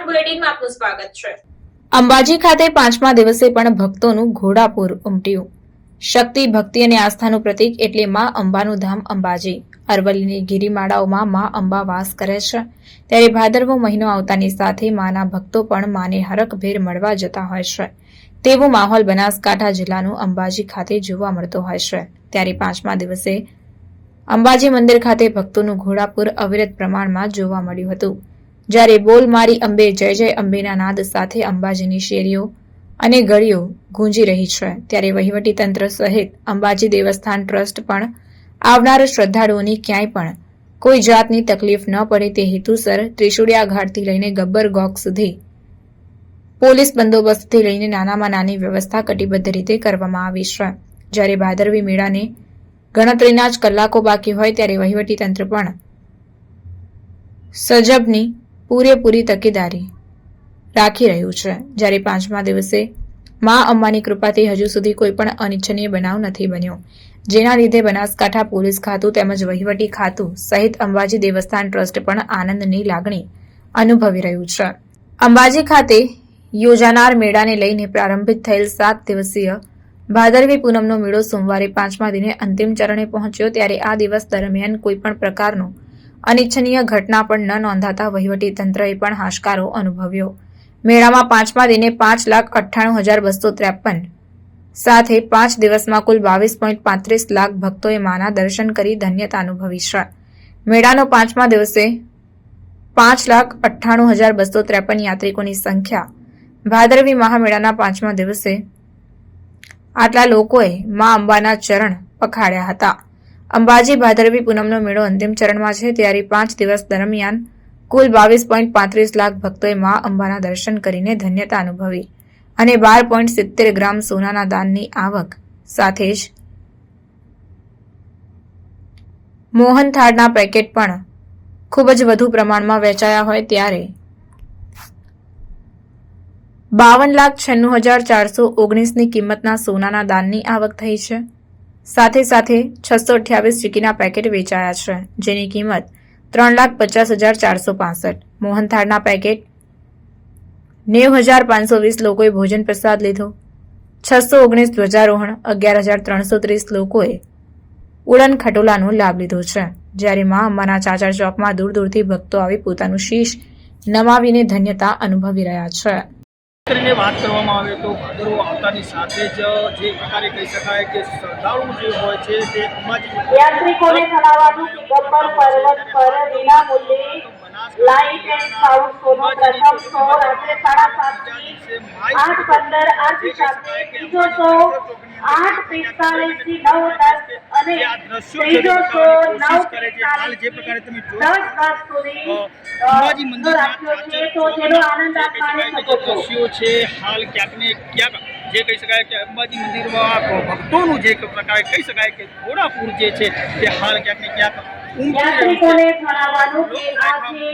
બુલેટિનમાં આપનું સ્વાગત છે। અંબાજી ખાતે પાંચમા દિવસે પણ ભક્તોનું ઘોડાપૂર ઉમટ્યું। શક્તિ, ભક્તિ અને આસ્થાનું પ્રતીક એટલે માં અંબાનું ધામ અંબાજી। અરવલ્લીની ગિરિમાળાઓમાં માં અંબા વાસ કરે છે, ત્યારે ભાદરવો મહિનો આવતાની સાથે માના ભક્તો પણ માને હરખભેર મળવા જતા હોય છે। તેવો માહોલ બનાસકાંઠા જિલ્લાનું અંબાજી ખાતે જોવા મળતો હોય છે। ત્યારે પાંચમા દિવસે અંબાજી મંદિર ખાતે ભક્તોનું ઘોડાપૂર અવિરત પ્રમાણમાં જોવા મળ્યું હતું। જ્યારે બોલ મારી અંબે જય જય અંબેના નાદ સાથે અંબાજીની શેરીઓ અને ગળીઓ ગૂંજી રહી છે, ત્યારે વહીવટીતંત્ર સહિત અંબાજી દેવસ્થાન ટ્રસ્ટ પણ આવનાર શ્રદ્ધાળુઓની ક્યાંય પણ કોઈ જાતની તકલીફ ન પડે તે હેતુસર ત્રિશુળિયા ઘાટથી લઈને ગબ્બર ગોખ સુધી પોલીસ બંદોબસ્તથી લઈને નાનામાં નાની વ્યવસ્થા કટિબદ્ધ રીતે કરવામાં આવી છે। જ્યારે ભાદરવી મેળાને ગણતરીના જ કલાકો બાકી હોય ત્યારે વહીવટીતંત્ર પણ સજબની પૂરેપૂરી તકેદારી રાખી રહ્યું છે। જ્યારે પાંચમા દિવસે મા અંબાની કૃપાથી હજુ સુધી કોઈ પણ અનિચ્છનીય બનાવ નથી બન્યો, જેના લીધે બનાસકાંઠા પોલીસ ખાતું તેમજ વહીવટી ખાતું સહિત અંબાજી દેવસ્થાન ટ્રસ્ટ પણ આનંદની લાગણી અનુભવી રહ્યું છે। અંબાજી ખાતે યોજાનાર મેળાને લઈને પ્રારંભિત થયેલ 7 દિવસીય ભાદરવી પૂનમનો મેળો સોમવારે પાંચમા દિને અંતિમ ચરણે પહોંચ્યો, ત્યારે આ દિવસ દરમિયાન કોઈ પણ પ્રકારનો અનિચ્છનીય ઘટના પણ ન નોંધાતા વહીવટીતંત્રએ પણ હાશકારો અનુભવ્યો। મેળામાં પાંચમા દિને 5,98,253 સાથે 5 દિવસમાં કુલ 22.35 લાખ ભક્તોએ માના દર્શન કરી ધન્યતા અનુભવી છે। મેળાનો પાંચમા દિવસે 5,98,253 યાત્રિકોની સંખ્યા ભાદરવી મહામેળાના પાંચમા દિવસે આટલા લોકોએ મા અંબાના ચરણ પખાડ્યા હતા। અંબાજી ભાદરવી પૂનમનો મેળો અંતિમ ચરણમાં છે, ત્યારે 5 દિવસ દરમિયાન કુલ 22.35 લાખ ભક્તોએ મા અંબાના દર્શન કરીને ધન્યતા અનુભવી અને 12.70 ગ્રામ સોનાના દાનની આવક સાથે જ મોહનથાળના પેકેટ પણ ખૂબ જ વધુ પ્રમાણમાં વેચાયા હોય, ત્યારે 52,96,419ની કિંમતના સોનાના દાનની આવક થઈ છે। સાથે સાથે 628 ચીકીના પેકેટ વેચાયા છે, જેની કિંમત 3,50,465। મોહનથાળના પેકેટ 90,520 લોકોએ ભોજન પ્રસાદ લીધો। 619 ધ્વજારોહણ, 11,330 લોકોએ ઉડન ખટોલાનો લાભ લીધો છે। જ્યારે મા અંબાના ચાચર ચોકમાં દૂર દૂરથી ભક્તો આવી પોતાનું શીશ નમાવીને ધન્યતા અનુભવી રહ્યા છે। કરીને વાત કરવામાં આવે તો ભાદરવો આવતાની સાથે જ જે પ્રકારે કહી શકાય કે શ્રદ્ધાળુ જે હોય છે તે યાત્રિકોને જણાવવાનું કે ગબ્બર પર્વત પર વિના મૂલ્યે લાઇટ એન્ડ સાઉન્ડ શોનો પ્રથમ શો રાત્રે 7:30 થી 8:15 આરતી સાથે, બીજો શો 8:45 થી 9:10 અને ત્રીજો શો 9:45 જે પ્રકારે તમે 10:10 સુધી અંબાજી મંદિર રાખ્યો છે, તો જેનો આનંદ આપ માણી શકો છો। દ્રશ્યો છે હાલ ક્યાંક ને ક્યાંક જે કહી શકાય કે અંબાજી મંદિરમાં ભક્તોનું જે પ્રકારે કહી શકાય કે ઘોડાપૂર જે છે તે હાલ ક્યાંક ને ક્યાંક યાત્રિકોને જણાવવાનું કે આજે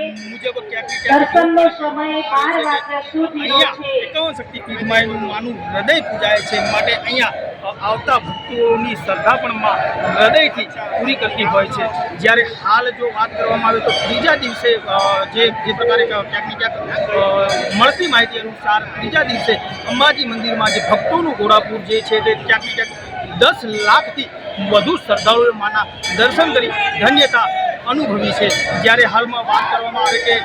દર્શનનો સમય 12 વાગ્યા સુધીનો છે। એકાવન શક્તિપીઠમાં માનું હૃદય પૂજાય છે, માટે અહીંયા આવતા ભક્તોની શ્રદ્ધા પણ માં હૃદયથી પૂરી કરતી હોય છે। જ્યારે હાલ જો વાત કરવામાં આવે તો ત્રીજા દિવસે જે પ્રકારે ક્યાંક ને ક્યાંક મળતી માહિતી અનુસાર ત્રીજા દિવસે અંબાજી મંદિરમાં જે ભક્તોનું ઘોડાપૂર જે છે તે ક્યાંક ને ક્યાંક 10 લાખથી વધુ શ્રદ્ધાળુઓએ માના દર્શન કરી ધન્યતા અનુભવી છે। જ્યારે હાલમાં વાત કરવામાં આવે કે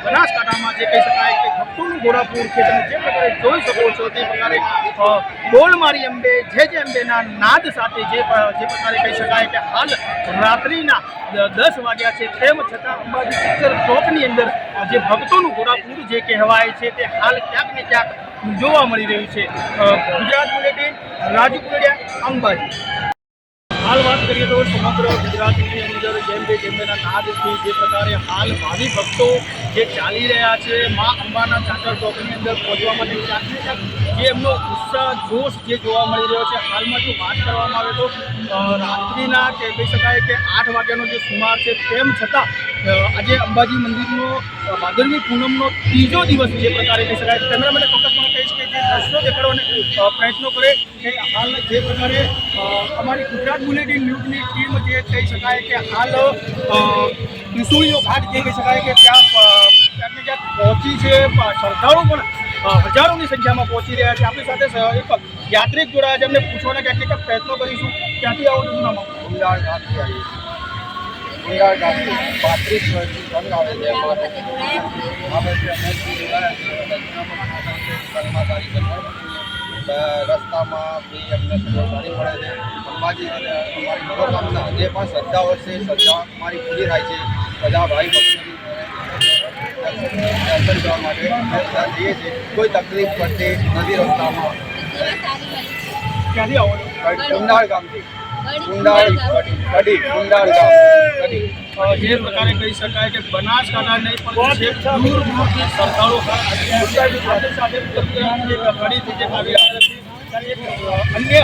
બનાસકાંઠામાં જે કહી શકાય કે ભક્તોનું ઘોડાપૂર છે, તમે જે પ્રકારે જોઈ શકો છો તે પ્રકારે બોલ મારી અંબે જય જય અંબેના નાદ સાથે જે પ્રકારે કહી શકાય કે હાલ રાત્રિના 10 વાગ્યા છે, તેમ છતાં અંબાજી પિક્ચર ચોકની અંદર જે ભક્તોનું ઘોડાપૂર જે કહેવાય છે તે હાલ ક્યાંક ને ક્યાંક જોવા મળી રહ્યું છે। ગુજરાત બુલેટિન, રાજુ કુલડિયા, અંબાજી। હાલ વાત કરીએ તો સમગ્ર ગુજરાતની અંદર જેમ કે જેમના નાદથી જે પ્રકારે હાલ ભાવિ ભક્તો જે ચાલી રહ્યા છે મા અંબાના ચાચર ચોકની અંદર પહોંચવા માટે ક્યાંક ને ક્યાંક જે એમનો ઉત્સાહ જોશ જે જોવા મળી રહ્યો છે। હાલમાં જો વાત કરવામાં આવે તો રાત્રિના કે કહી શકાય કે 8 વાગ્યાનો જે સુમાર છે, તેમ છતાં આજે અંબાજી મંદિરનો ભાદરવી પૂનમનો ત્રીજો દિવસ જે પ્રકારે કહી શકાય કેમેરામેને ચોક્કસપણે કહીશ કે જે દ્રશ્યો દેખાડવાનો પ્રયત્નો કરે કે હાલ જે પ્રકારે અમારી ગુજરાત બુલેટિન ન્યૂઝની ટીમ જે કહી શકાય કે હાલ ત્રિશુળીયો ઘાટ જે કહી શકાય કે ત્યાં ક્યાંક ને ક્યાંક પહોંચી છે, શ્રદ્ધાળુ પણ હજારોની સંખ્યામાં પહોંચી રહ્યા છે. આપણી સાથે એક યાત્રિક જોડાયા છે, એમને પૂછવાના ક્યાંક પ્રયત્નો કરીશું. ક્યાંથી આવો છો? શું નામ? કુંડાળ ગામથી આવીએ છીએ. કુંડાળ ગામથી 35 વર્ષથી સંઘ આવે છે અમારે. આવે છે અમેથી કર્મચારી રસ્તામાં બી અમને સારી પડે છે. અંબાજી અને અમારી મનોકામના જે પણ શ્રદ્ધાઓ છે, શ્રદ્ધા અમારી પૂરી થાય છે. બધા ભાઈ ભક્તો દર્શન કરવા માટે ત્યાં જઈએ છીએ. કોઈ તકલીફ પડતી નથી રસ્તામાં. ક્યાંથી આવો છો? કુંડાળ ગામથી. કુંડાળ કડી કુંડાળ ગામ કડી. જે પ્રકારે કહી શકાય કે બનાસકાંઠા નહીં પણ છેક દૂર દૂરથી શ્રદ્ધાળુ સાથે સાથે કડીથી જે આવી રહ્યા છે, ત્યારે એક અન્ય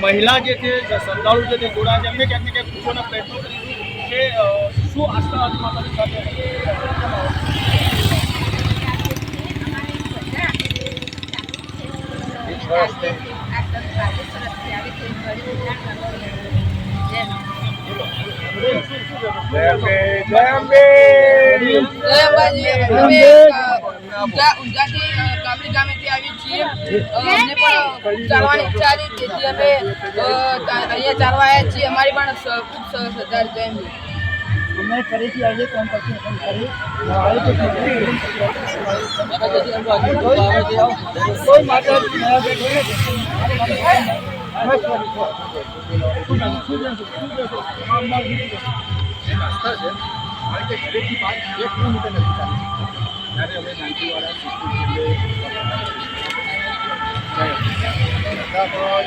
મહિલા જે છે, શ્રદ્ધાળુ છે, તે જોડાયા છે. એમને ક્યાંક ને ક્યાંક પૂછવાના પ્રયત્નો કરીશું કે શું આસ્થા હતી માતાજી સાથે. ઊંઝાથી કામલી ગામેથી આવીએ છીએ. અમને પણ ચાલવાની ઈચ્છા હતી, તેથી અમે અહીંયા ચાલવા આવ્યા છીએ. અમારી પણ ખૂબ શ્રદ્ધા છે. અમે ફરીથી આવીએ તો પછી કોઈ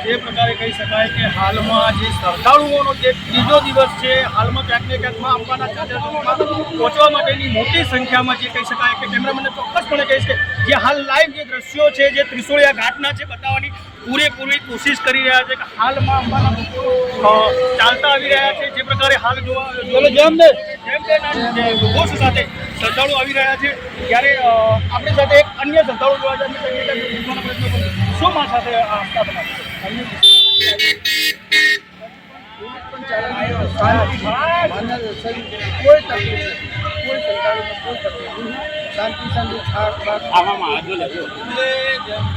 જે પ્રકારે કહી શકાય કે હાલમાં જે શ્રદ્ધાળુઓનો જે ત્રીજો દિવસ છે, હાલમાં ક્યાંક ને ક્યાંક માં અંબાના ચાદરમાં પહોંચવા માટેની મોટી સંખ્યામાં જે કહી શકાય કે કેમેરામેનને ચોક્કસપણે કહીશ કે જે હાલ લાઈવ જે દ્રશ્યો છે, જે ત્રિશૂળિયા ઘાટના છે, બતાવવાની પૂરેપૂરી કોશિશ કરી રહ્યા છે કે હાલમાં અંબાના લોકો ચાલતા આવી રહ્યા છે. જે પ્રકારે હાલ જોવા જેમ ઘોષ સાથે શ્રદ્ધાળુ આવી રહ્યા છે, ત્યારે આપણી સાથે એક અન્ય શ્રદ્ધાળુ જોવા જાય પૂછવાનો પ્રયત્ન કરીશું. શું માં સાથે આસ્થા બનાવી? કોઈ તકલીફ કોઈ સરકારોને કોઈ તકલીફ શાંતિ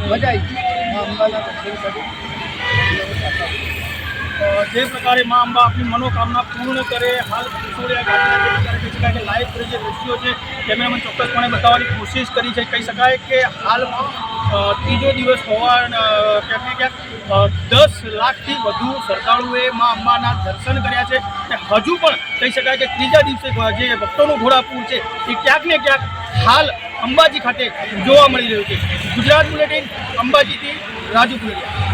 મજા આવી અંબાના દર્શન કરી. જે પ્રકારે મા અંબા આપની મનોકામના પૂર્ણ કરે. હાલ ત્રિશૂળિયા ઘાટના જે પ્રકારે કહી શકાય કે લાઈવ જે દ્રશ્યો છે, કેમેરામેન ચોક્કસપણે બતાવવાની કોશિશ કરી છે. કહી શકાય કે હાલમાં ત્રીજો દિવસ હોવા ક્યાંક ને ક્યાંક 10 લાખથી વધુ શ્રદ્ધાળુઓએ મા અંબાના દર્શન કર્યા છે. અને હજુ પણ કહી શકાય કે ત્રીજા દિવસે જે ભક્તોનું ઘોડાપૂર છે, એ ક્યાંક ને ક્યાંક હાલ અંબાજી ખાતે જોવા મળી રહ્યું છે. ગુજરાત બુલેટિન અંબાજીથી રાજુ પુલેરિયા.